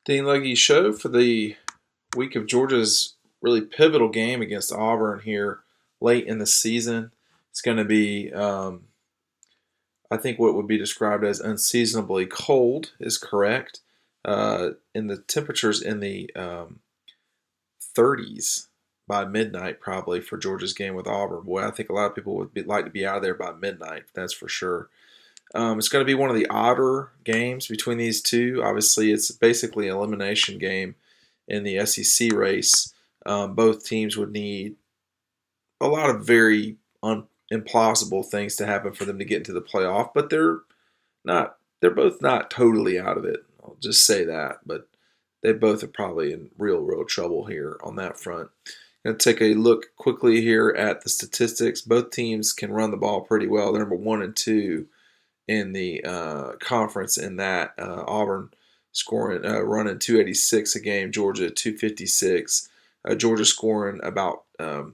Dean Legge show for the week of Georgia's really pivotal game against Auburn here late in the season. It's going to be, I think, what would be described as unseasonably cold is correct. In the temperatures in the 30s by midnight, probably for Georgia's game with Auburn. Boy, I think a lot of people would like to be out of there by midnight. That's for sure. It's going to be one of the odder games between these two. Obviously, it's basically an elimination game in the SEC race. Both teams would need a lot of very implausible things to happen for them to get into the playoff, but they're not. They're both not totally out of it. I'll just say that, but they both are probably in real trouble here on that front. Going to take a look quickly here at the statistics. Both teams can run the ball pretty well. They're number 1 and 2 in the conference in that. Auburn scoring, running 286 a game, Georgia 256. Georgia scoring about a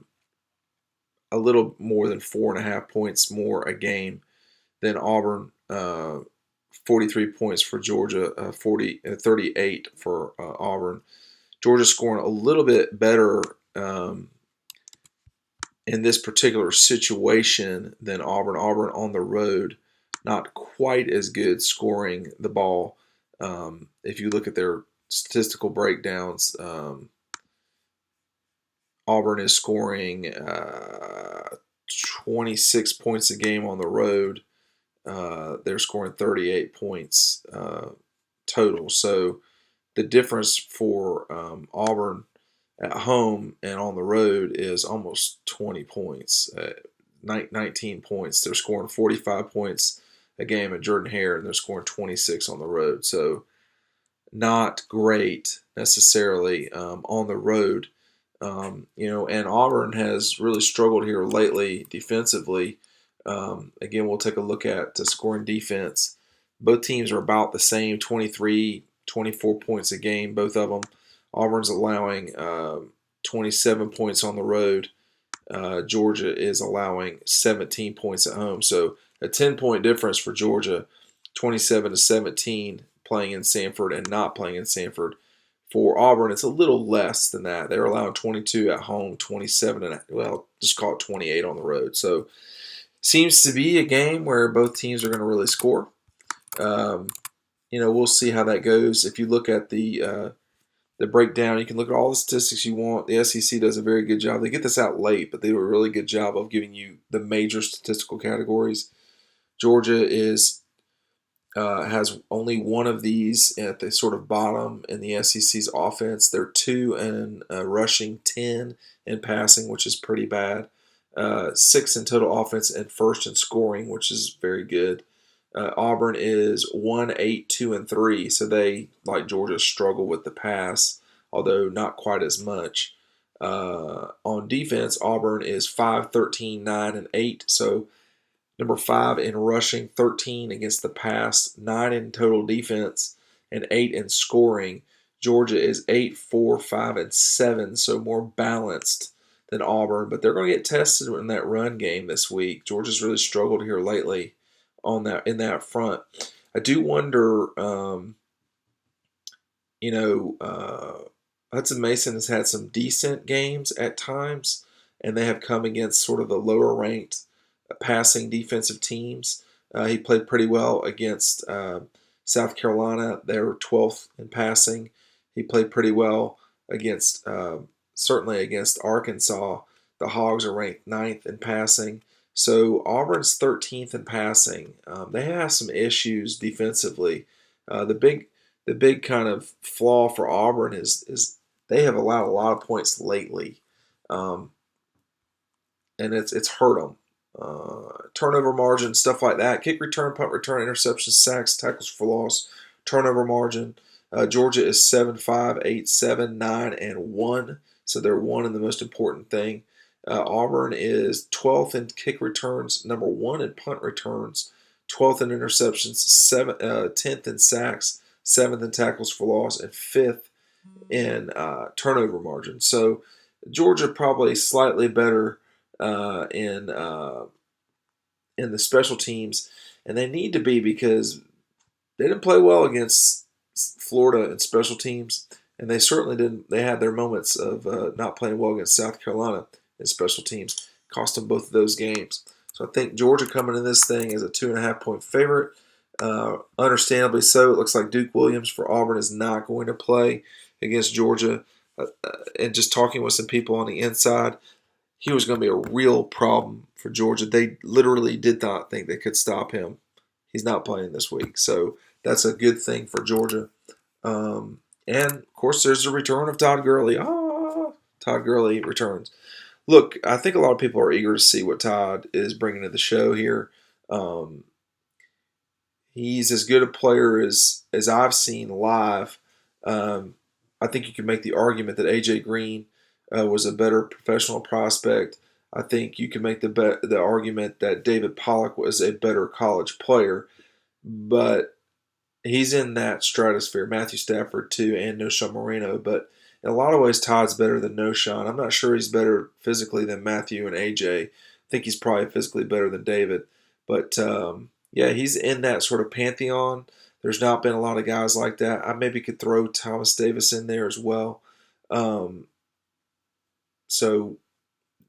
little more than 4.5 points more a game than Auburn. 43 points for Georgia, 38 for Auburn. Georgia scoring a little bit better in this particular situation than Auburn. Auburn on the road, not quite as good scoring the ball. If you look at their statistical breakdowns, Auburn is scoring 26 points a game on the road. They're scoring 38 points total. So the difference for Auburn at home and on the road is almost 20 points, 19 points. They're scoring 45 points a game at Jordan Hare, and they're scoring 26 on the road. So not great necessarily on the road. And Auburn has really struggled here lately defensively. Again, we'll take a look at the scoring defense. Both teams are about the same, 23, 24 points a game, both of them. Auburn's allowing 27 points on the road. Georgia is allowing 17 points at home. So a 10-point difference for Georgia, 27-17 playing in Sanford and not playing in Sanford. For Auburn, it's a little less than that. They're allowing 22 at home, 27, and just call it 28 on the road. So seems to be a game where both teams are going to really score. We'll see how that goes. If you look at the breakdown, you can look at all the statistics you want. The SEC does a very good job. They get this out late, but they do a really good job of giving you the major statistical categories. Georgia has only one of these at the sort of bottom in the SEC's offense. They're 2 in rushing, 10 in passing, which is pretty bad. 6 in total offense, and first in scoring, which is very good. Auburn is 1, 8, 2, and 3, so they, like Georgia, struggle with the pass, although not quite as much. On defense, Auburn is 5, 13, 9, and 8, so number 5 in rushing, 13 against the pass, 9 in total defense, and 8 in scoring. Georgia is 8, 4, 5, and 7, so more balanced than Auburn, but they're going to get tested in that run game this week. Georgia's really struggled here lately in that front. I do wonder, Hudson Mason has had some decent games at times, and they have come against sort of the lower ranked passing defensive teams. He played pretty well against South Carolina. They were 12th in passing. He played pretty well against certainly against Arkansas. The Hogs are ranked 9th in passing. So Auburn's 13th in passing. They have some issues defensively. The big kind of flaw for Auburn is they have allowed a lot of points lately, and it's hurt them. Turnover margin, stuff like that. Kick return, punt return, interceptions, sacks, tackles for loss, turnover margin. Georgia is 7, 5, 8, 7, 9, and 1. So they're 1 in the most important thing. Auburn is 12th in kick returns, number 1 in punt returns, 12th in interceptions, 10th in sacks, 7th in tackles for loss, and 5th in turnover margin. So Georgia probably slightly better in the special teams, and they need to be because they didn't play well against Florida in special teams, and they certainly didn't. They had their moments of not playing well against South Carolina in special teams, cost them both of those games. So I think Georgia coming in this thing as a 2.5 point favorite. Understandably so. It looks like Duke Williams for Auburn is not going to play against Georgia. And just talking with some people on the inside, he was going to be a real problem for Georgia. They literally did not think they could stop him. He's not playing this week, so that's a good thing for Georgia. And of course, there's the return of Todd Gurley. Todd Gurley returns. Look, I think a lot of people are eager to see what Todd is bringing to the show here. He's as good a player as I've seen live. I think you can make the argument that AJ Green was a better professional prospect. I think you can make the argument that David Pollock was a better college player, but he's in that stratosphere. Matthew Stafford too, and Knowshon Moreno. But in a lot of ways, Todd's better than Knowshon. I'm not sure he's better physically than Matthew and AJ. I think he's probably physically better than David. But yeah, he's in that sort of pantheon. There's not been a lot of guys like that. I maybe could throw Thomas Davis in there as well. So,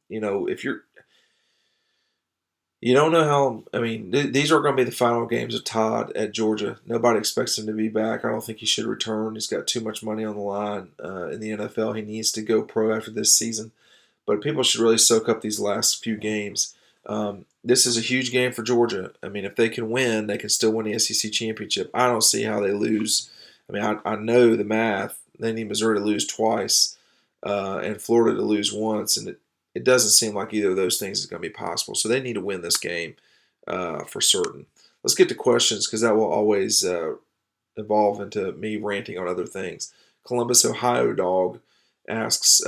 if you don't know how. I mean, these are going to be the final games of Todd at Georgia. Nobody expects him to be back. I don't think he should return. He's got too much money on the line in the NFL. He needs to go pro after this season. But people should really soak up these last few games. This is a huge game for Georgia. I mean, if they can win, they can still win the SEC championship. I don't see how they lose. I mean, I know the math. They need Missouri to lose twice and Florida to lose once, and it doesn't seem like either of those things is going to be possible. So they need to win this game for certain. Let's get to questions because that will always evolve into me ranting on other things. Columbus, Ohio Dog asks,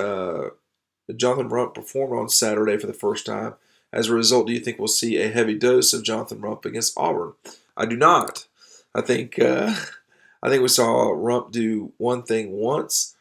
Jonathan Rump performed on Saturday for the first time. As a result, do you think we'll see a heavy dose of Jonathan Rump against Auburn? I do not. I think we saw Rump do one thing once.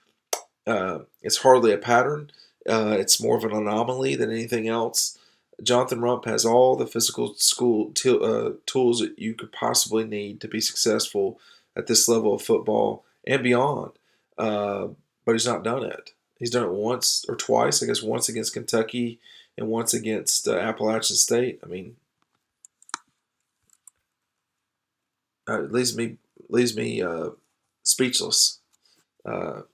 It's hardly a pattern. It's more of an anomaly than anything else. Jonathan Rump has all the physical tools that you could possibly need to be successful at this level of football and beyond. But he's not done it. He's done it once or twice. I guess once against Kentucky and once against Appalachian State. I mean, it leaves me speechless. I'll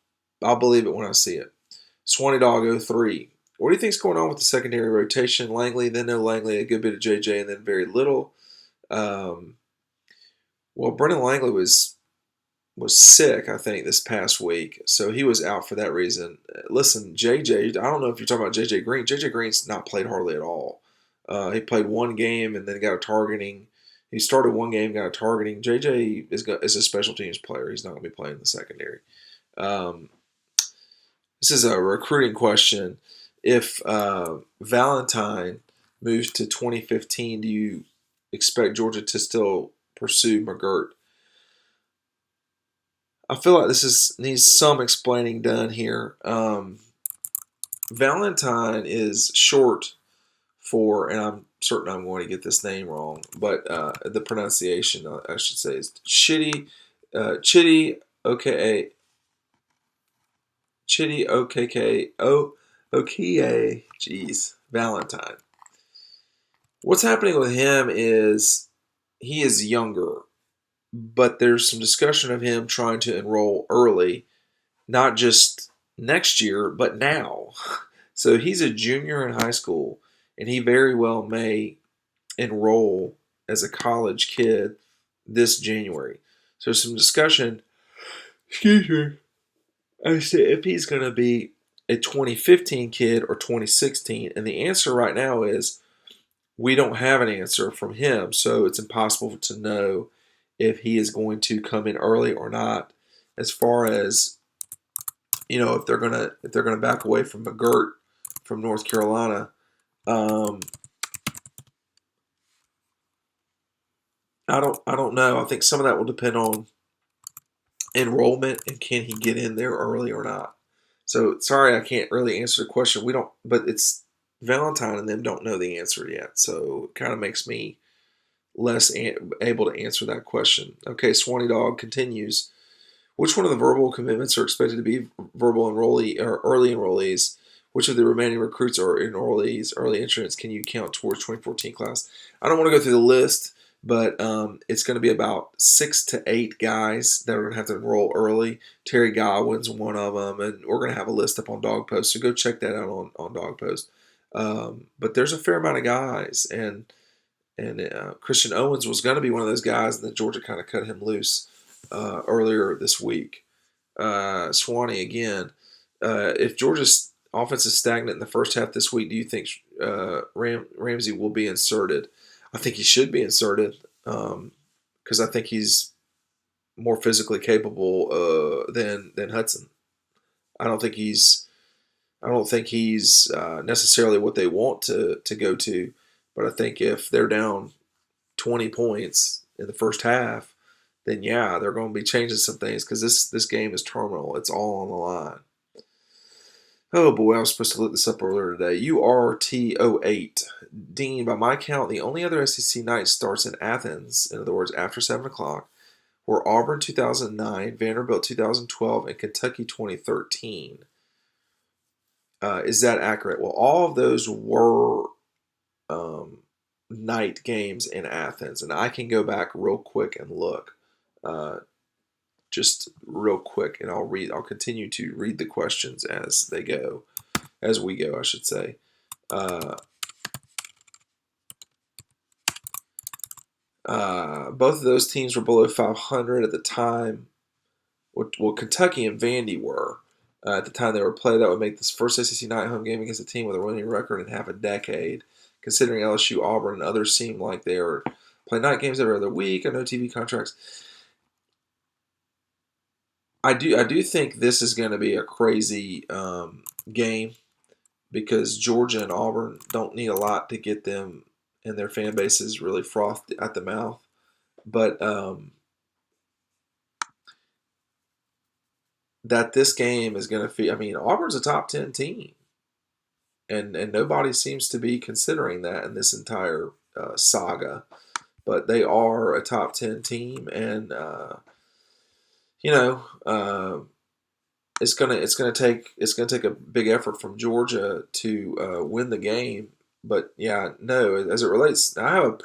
believe it when I see it. Swanee Dog 03. What do you think's going on with the secondary rotation? Langley, then no Langley, a good bit of JJ, and then very little. Well, Brennan Langley was sick, I think, this past week, so he was out for that reason. Listen, JJ, I don't know if you're talking about JJ Green. JJ Green's not played hardly at all. He played one game and then got a targeting. He started one game, got a targeting. JJ is a special teams player. He's not going to be playing in the secondary. This is a recruiting question. If Valentine moves to 2015, do you expect Georgia to still pursue McGirt? I feel like this needs some explaining done here. Valentine is short for, and I'm certain I'm going to get this name wrong, but the pronunciation, I should say, is Chidi Okonkwo. Chidi Okonkwo. Jeez, Valentine. What's happening with him is he is younger, but there's some discussion of him trying to enroll early, not just next year, but now. So he's a junior in high school, and he very well may enroll as a college kid this January. So some discussion, excuse me, as to if he's going to be a 2015 kid or 2016. And the answer right now is we don't have an answer from him, so it's impossible to know if he is going to come in early or not. As far as if they're gonna back away from McGirt from North Carolina, I don't know. I think some of that will depend on enrollment and can he get in there early or not. So sorry, I can't really answer the question. We don't, but it's Valentine and them don't know the answer yet. So it kind of makes me less able to answer that question. Okay, Swanee Dog continues. Which one of the verbal commitments are expected to be verbal enrollee or early enrollees? Which of the remaining recruits or enrollees, early entrants, can you count towards 2014 class? I don't want to go through the list, but it's going to be about 6 to 8 guys that are going to have to enroll early. Terry Godwin's one of them, and we're going to have a list up on Dog Post, so go check that out on Dog Post. But there's a fair amount of guys, and Christian Owens was going to be one of those guys, and then Georgia kind of cut him loose earlier this week. Swanee again. If Georgia's offense is stagnant in the first half this week, do you think Ramsey will be inserted? I think he should be inserted because I think he's more physically capable than Hudson. I don't think he's necessarily what they want to go to, but I think if they're down 20 points in the first half, then yeah, they're going to be changing some things because this game is terminal. It's all on the line. Oh boy, I was supposed to look this up earlier today. URT08. Dean, by my count, the only other SEC night starts in Athens, in other words, after 7 o'clock, were Auburn 2009, Vanderbilt 2012, and Kentucky 2013. Is that accurate? Well, all of those were night games in Athens, and I can go back real quick and look. Just real quick, and I'll continue to read the questions as we go, I should say. Both of those teams were below 500 at the time. Well, Kentucky and Vandy were at the time they were played. That would make this first SEC night home game against a team with a winning record in half a decade. Considering LSU, Auburn, and others seem like they are playing night games every other week. I know TV contracts. I do think this is going to be a crazy game because Georgia and Auburn don't need a lot to get them and their fan bases really frothed at the mouth. But that this game is going to feel, I mean, Auburn's a top 10 team. And nobody seems to be considering that in this entire saga. But they are a top 10 team, and it's gonna take a big effort from Georgia to win the game. But yeah, no, as it relates, I have a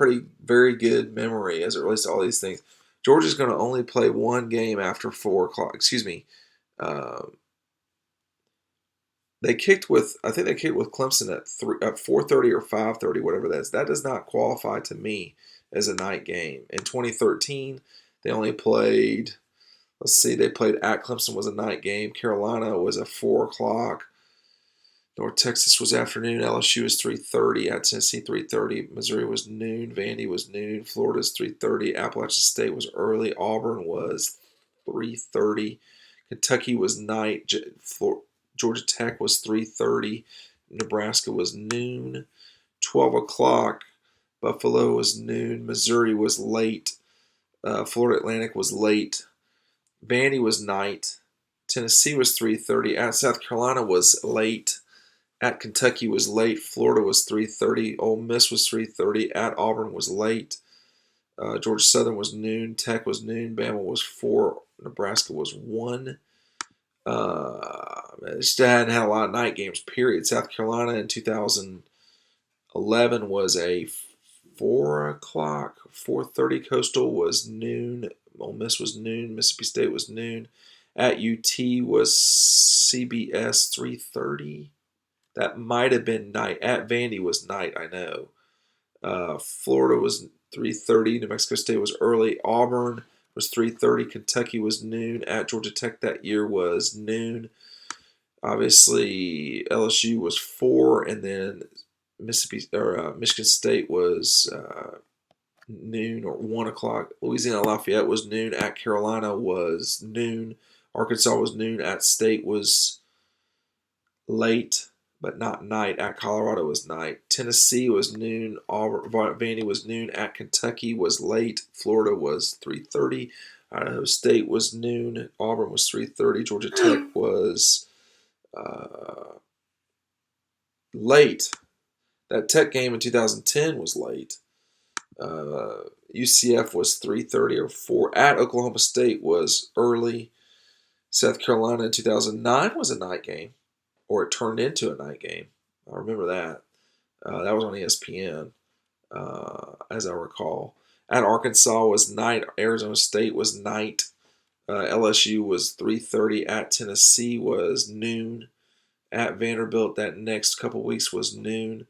very good memory as it relates to all these things. Georgia's going to only play one game after 4 o'clock. Excuse me. I think they kicked with Clemson at 4:30 or 5:30, whatever that is. That does not qualify to me as a night game. In 2013, they only played. Let's see, they played at Clemson was a night game. Carolina was a 4 o'clock. North Texas was afternoon. LSU was 3:30. At Tennessee 3:30. Missouri was noon. Vandy was noon. Florida's 3:30. Appalachian State was early. Auburn was 3:30. Kentucky was night. Georgia Tech was 3:30. Nebraska was noon. 12 o'clock. Buffalo was noon. Missouri was late. Florida Atlantic was late. Vandy was night. Tennessee was 3:30. At South Carolina was late. At Kentucky was late. Florida was 3:30. Ole Miss was 3:30. At Auburn was late. Georgia Southern was noon. Tech was noon. Bama was 4. Nebraska was 1. They just hadn't had a lot of night games, period. South Carolina in 2011 was a 4 o'clock. 4:30. Coastal was noon. Ole Miss was noon. Mississippi State was noon. At UT was CBS 3:30. That might have been night. At Vandy was night, I know. Florida was 3:30. New Mexico State was early. Auburn was 3:30. Kentucky was noon. At Georgia Tech that year was noon. Obviously, LSU was 4, and then Michigan State was noon or 1 o'clock. Louisiana Lafayette was noon. At Carolina was noon. Arkansas was noon. At State was late, but not night. At Colorado was night. Tennessee was noon. Vandy was noon. At Kentucky was late. Florida was 3:30. Idaho State was noon. Auburn was 3:30. Georgia Tech was late. That Tech game in 2010 was late. UCF was 3:30 or 4. At Oklahoma State was early. South Carolina in 2009 was a night game, or it turned into a night game. I remember that. That was on ESPN, as I recall. At Arkansas was night. Arizona State was night. LSU was 3:30. At Tennessee was noon. At Vanderbilt that next couple weeks was noon.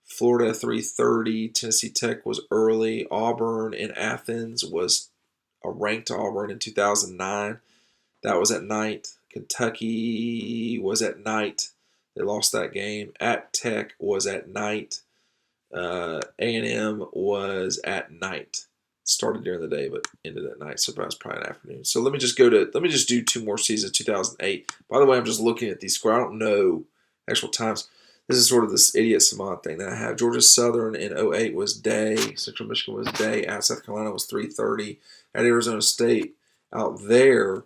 Florida 3:30. Tennessee Tech was early. Auburn in Athens was a ranked Auburn in 2009. That was at night. Kentucky was at night. They lost that game. At Tech was at night. A&M was at night. Started during the day, but ended at night, so that was probably an afternoon. So let me just do two more seasons, 2008. By the way, I'm just looking at these scores. I don't know actual times. This is sort of this idiot savant thing that I have. Georgia Southern in 08 was day. Central Michigan was day. At South Carolina was 3:30. At Arizona State out there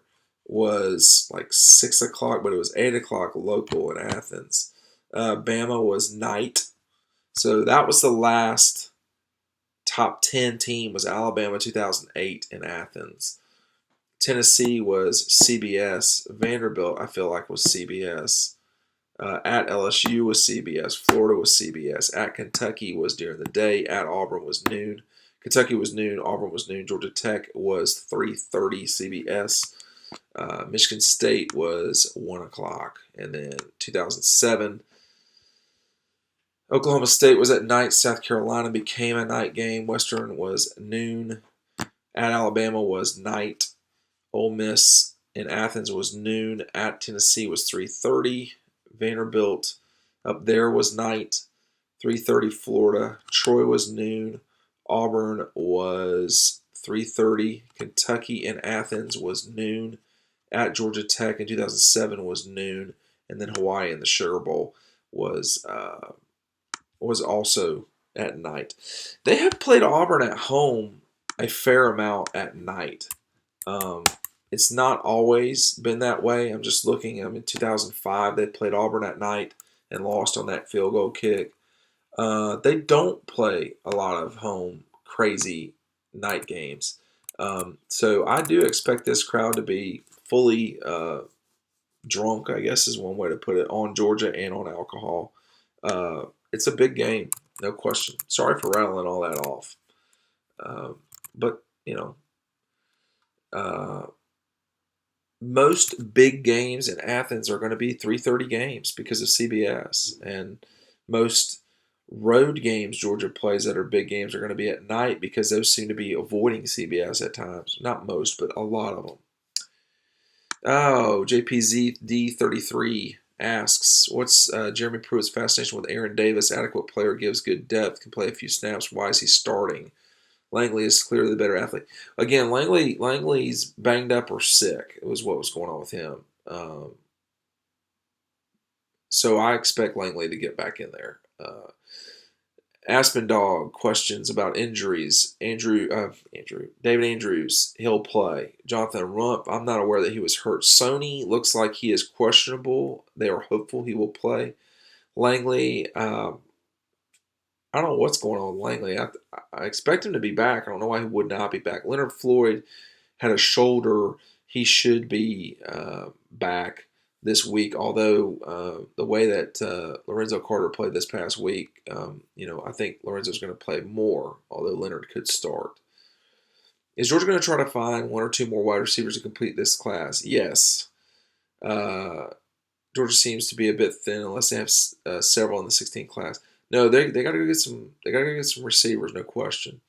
was like 6 o'clock, but it was 8 o'clock local in Athens. Bama was night. So that was the last top 10 team was Alabama 2008 in Athens. Tennessee was CBS. Vanderbilt, I feel like, was CBS. At LSU was CBS. Florida was CBS. At Kentucky was during the day. At Auburn was noon. Kentucky was noon. Auburn was noon. Georgia Tech was 3:30 CBS. Michigan State was 1 o'clock. And then 2007, Oklahoma State was at night. South Carolina became a night game. Western was noon. At Alabama was night. Ole Miss in Athens was noon. At Tennessee was 3:30. Vanderbilt up there was night. 3:30 Florida. Troy was noon. Auburn was 3:30. Kentucky in Athens was noon. At Georgia Tech in 2007 was noon. And then Hawaii in the Sugar Bowl was also at night. They have played Auburn at home a fair amount at night. It's not always been that way. I'm just looking. In 2005, they played Auburn at night and lost on that field goal kick. They don't play a lot of home crazy night games. So I do expect this crowd to be fully drunk, I guess is one way to put it, on Georgia and on alcohol. It's a big game, no question. Sorry for rattling all that off. But, most big games in Athens are going to be 3:30 games because of CBS. And most road games Georgia plays that are big games are going to be at night because those seem to be avoiding CBS at times. Not most, but a lot of them. Oh, JPZD33 asks, what's Jeremy Pruitt's fascination with Aaron Davis? Adequate player, gives good depth, can play a few snaps. Why is he starting? Langley is clearly the better athlete. Again, Langley's banged up or sick. It was what was going on with him. So I expect Langley to get back in there. Aspen Dog questions about injuries. David Andrews, he'll play. Jonathan Rump, I'm not aware that he was hurt. Sony looks like he is questionable. They are hopeful he will play. Langley, I don't know what's going on with Langley. I expect him to be back. I don't know why he would not be back. Leonard Floyd had a shoulder. He should be back this week, although the way that Lorenzo Carter played this past week, I think Lorenzo's going to play more, although Leonard could start. Is Georgia going to try to find one or two more wide receivers to complete this class? Yes. Georgia seems to be a bit thin unless they have several in the 16 class. No, they got to go get some. They got to go get some receivers, no question.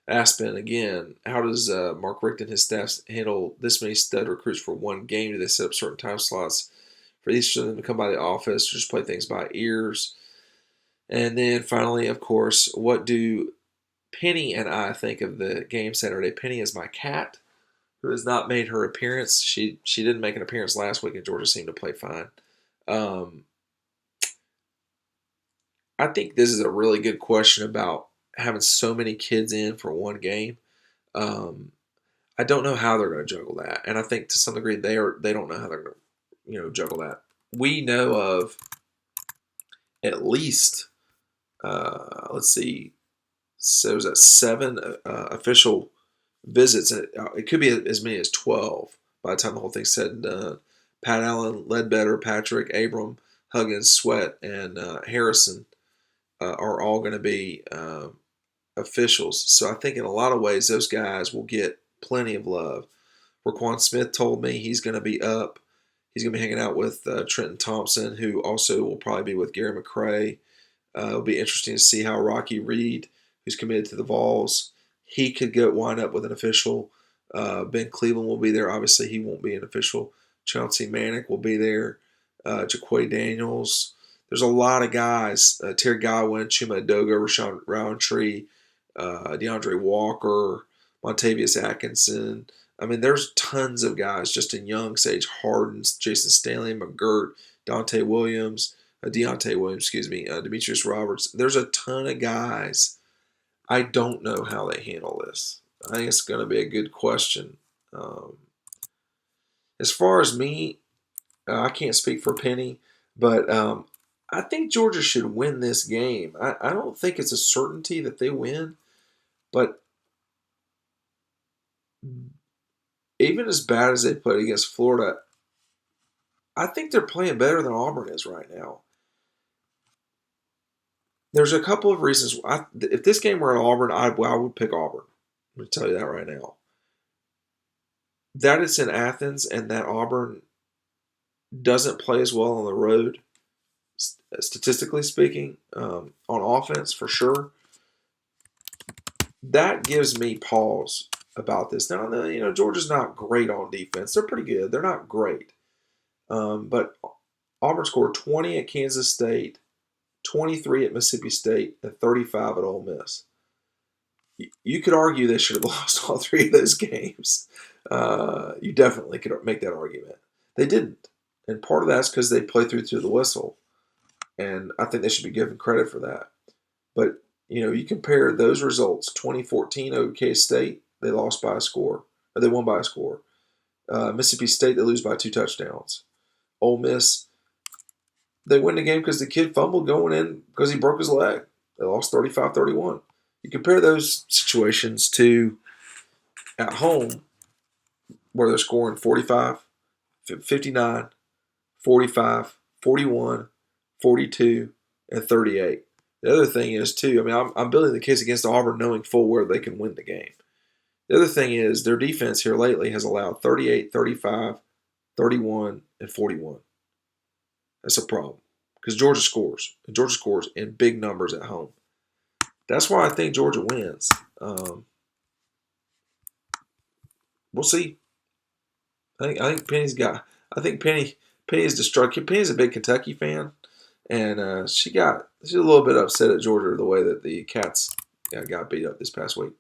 Aspen again. How does Mark Richt and his staff handle this many stud recruits for one game? Do they set up certain time slots for each of them to come by the office, or just play things by ears? And then finally, of course, what do Penny and I think of the game Saturday? Penny is my cat, who has not made her appearance. She didn't make an appearance last week, and Georgia seemed to play fine. I think this is a really good question about having so many kids in for one game. I don't know how they're going to juggle that, and I think to some degree they don't know how they're going to juggle that. We know of at least let's see, so is that 7 official visits? It could be as many as 12 by the time the whole thing's said and done. Pat Allen, Ledbetter, Patrick, Abram, Huggins, Sweat, and Harrison are all going to be officials. So I think in a lot of ways those guys will get plenty of love. Raquan Smith told me he's going to be up. He's going to be hanging out with Trenton Thompson, who also will probably be with Gary McCray. It'll be interesting to see how Rocky Reed, who's committed to the Vols, he could wind up with an official. Ben Cleveland will be there. Obviously, he won't be an official. Chauncey Manick will be there. Jaquay Daniels. There's a lot of guys. Terry Godwin, Chuma Edoga, Rashawn Roundtree, DeAndre Walker, Montavious Atkinson. I mean, there's tons of guys just in young Sage Harden, Jason Stanley, McGirt, Deontay Williams, Demetrius Roberts. There's a ton of guys. I don't know how they handle this. I think it's going to be a good question. As far as me, I can't speak for Penny, but I think Georgia should win this game. I don't think it's a certainty that they win, but even as bad as they played against Florida, I think they're playing better than Auburn is right now. There's a couple of reasons. If this game were at Auburn, I would pick Auburn. I'm going to tell you that right now. That it's in Athens and that Auburn doesn't play as well on the road, statistically speaking, on offense for sure. That gives me pause about this. Now, Georgia's not great on defense. They're pretty good. They're not great. But Auburn scored 20 at Kansas State, 23 at Mississippi State, and 35 at Ole Miss. You could argue they should have lost all three of those games. You definitely could make that argument. They didn't. And part of that's because they played through the whistle. And I think they should be given credit for that. But, you compare those results, 2014 OK State, they lost by a score. Or they won by a score. Mississippi State, they lose by 2 touchdowns. Ole Miss, they win the game because the kid fumbled going in because he broke his leg. They lost 35-31. You compare those situations to at home where they're scoring 45, 59, 45, 41, 42, and 38. The other thing is, too, I'm building the case against Auburn knowing full well they can win the game. The other thing is their defense here lately has allowed 38, 35, 31, and 41. That's a problem because Georgia scores. And Georgia scores in big numbers at home. That's why I think Georgia wins. We'll see. I think Penny's got. I think Penny is destructive. Penny's a big Kentucky fan, and she's a little bit upset at Georgia the way that the Cats got beat up this past week.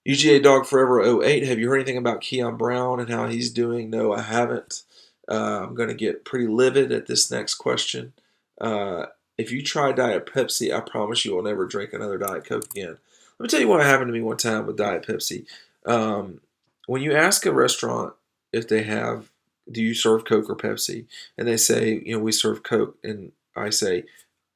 UGA Dog Forever 08. Have you heard anything about Keon Brown and how he's doing? No, I haven't. I'm going to get pretty livid at this next question. If you try Diet Pepsi, I promise you will never drink another Diet Coke again. Let me tell you what happened to me one time with Diet Pepsi. When you ask a restaurant if they have, do you serve Coke or Pepsi? And they say, we serve Coke. And I say,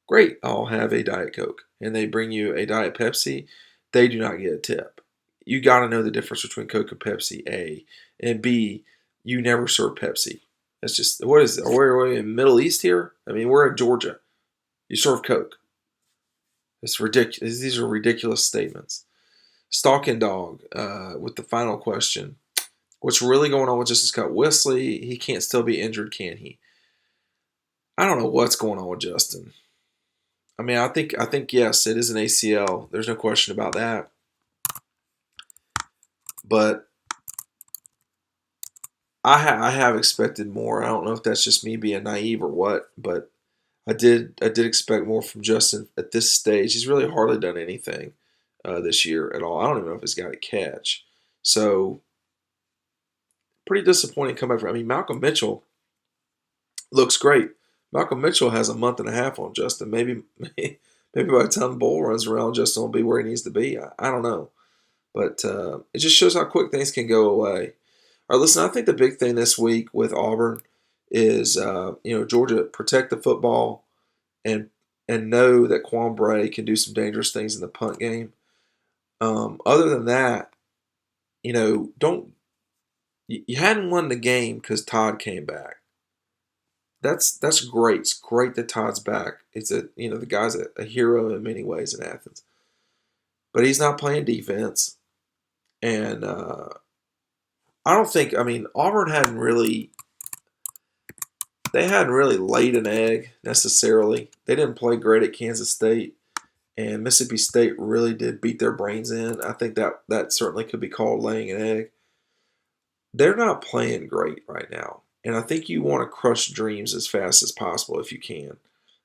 great, I'll have a Diet Coke. And they bring you a Diet Pepsi. They do not get a tip. You got to know the difference between Coke and Pepsi, A. And B, you never serve Pepsi. That's just, what is it? Are we in the Middle East here? We're in Georgia. You serve Coke. It's ridiculous. These are ridiculous statements. Stalking Dog with the final question. What's really going on with Justice Scott Wesley? He can't still be injured, can he? I don't know what's going on with Justin. I think yes, it is an ACL. There's no question about that. But I have expected more. I don't know if that's just me being naive or what, but I did expect more from Justin at this stage. He's really hardly done anything this year at all. I don't even know if he's got a catch. So pretty disappointing comeback for. Malcolm Mitchell looks great. Malcolm Mitchell has a month and a half on Justin. Maybe by the time the bowl runs around, Justin will be where he needs to be. I don't know. But it just shows how quick things can go away. All right, listen, I think the big thing this week with Auburn is, Georgia protect the football and know that Quan Bray can do some dangerous things in the punt game. Other than that, don't You hadn't won the game because Todd came back. That's great. It's great that Todd's back. It's the guy's a hero in many ways in Athens, but he's not playing defense, and I don't think. I mean, Auburn hadn't really laid an egg necessarily. They didn't play great at Kansas State, and Mississippi State really did beat their brains in. I think that certainly could be called laying an egg. They're not playing great right now, and I think you want to crush dreams as fast as possible if you can.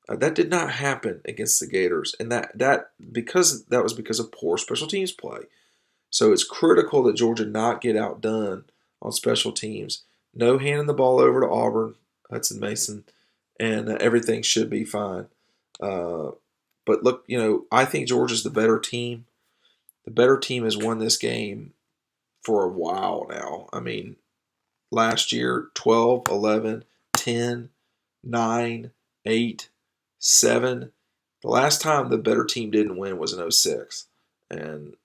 That did not happen against the Gators, and that was because of poor special teams play. So it's critical that Georgia not get outdone on special teams. No handing the ball over to Auburn, Hudson Mason, and everything should be fine. Uh, but look, I think Georgia's the better team. The better team has won this game for a while now. I mean, last year 12, 11, 10, 9, 8, 7. The last time the better team didn't win was in '06. And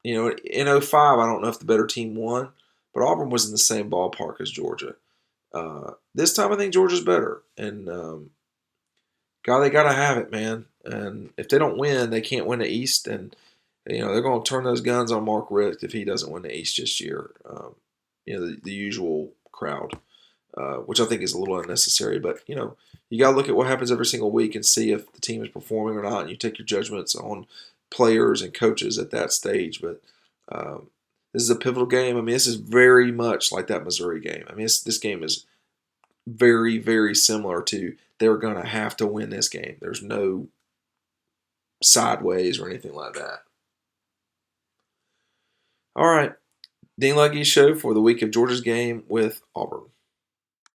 in '05, I don't know if the better team won, but Auburn was in the same ballpark as Georgia. This time, I think Georgia's better, and God, they gotta have it, man. And if they don't win, they can't win the East, and they're going to turn those guns on Mark Richt if he doesn't win the East this year. The usual crowd, which I think is a little unnecessary, but you got to look at what happens every single week and see if the team is performing or not, and you take your judgments on players and coaches at that stage. But this is a pivotal game. I mean, this is very much like that Missouri game. I mean, this game is very, very similar to they're going to have to win this game. There's no sideways or anything like that. All right. Dean Luggey Show for the week of Georgia's game with Auburn.